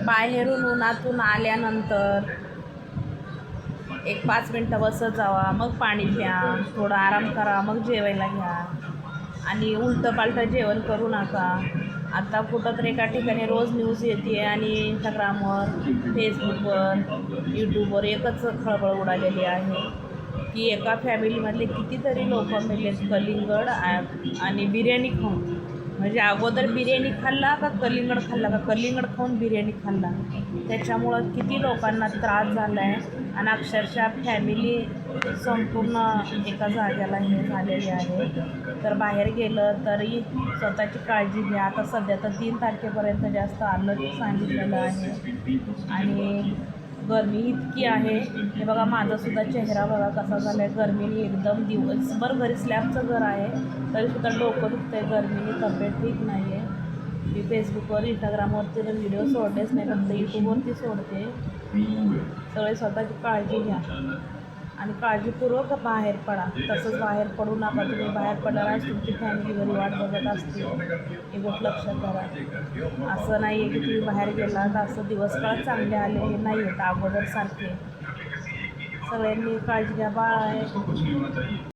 बाहेरून उन्हातून आल्यानंतर एक 5 मिनटं बसत जावा, मग पाणी घ्या, थोडा आराम करा, मग जेवायला घ्या. आणि उलटंपालटं जेवण करू नका. आता कुठं तरी एका ठिकाणी रोज न्यूज येते आणि इंस्टाग्रामवर, फेसबुकवर, यूट्यूबवर एकच खळबळ उडालेली आहे की एका फॅमिलीमधले कितीतरी लोक मेलेत कलिंगड आणि बिर्याणी खाऊन. म्हणजे अगोदर बिर्याणी खाल्ला का कलिंगड खाल्ला का कलिंगड खाऊन बिर्याणी खाल्ला, त्याच्यामुळं किती लोकांना त्रास झाला आहे. आणि अक्षरशः फॅमिली संपूर्ण एका जाग्याला हे झालेली आहे. तर बाहेर गेलं तरी स्वतःची काळजी घ्या. आता सध्या तर 3 तारखेपर्यंत जास्त अलर्ट सांगितलेलं आहे. आणि गरमी इतकी आहे, हे बघा माझासुद्धा चेहरा बघा कसा झाला आहे गरमीने. एकदम दिवसभर घरी स्लॅबचं घर आहे तरीसुद्धा डोकं दुखतं आहे गरमीने, तब्येत ठीक नाही आहे. मी फेसबुकवर इंस्टाग्रामवरती तर व्हिडिओ सोडलेच नाही, फक्त यूट्यूबवरती सोडते. सगळे स्वतःची काळजी घ्या आणि काळजीपूर्वक बाहेर पडा. तसंच बाहेर पडू नका. तुम्ही बाहेर पडणारच तुमची फॅमिली घरी वाट बघत असते, ही गोष्ट लक्षात करा. असं नाही आहे की तुम्ही बाहेर गेला तर असं दिवसकाळ चांगले आले, हे नाही आहेत अगोदरसारखे. सगळ्यांनी काळजी घ्या. बाळ आहे.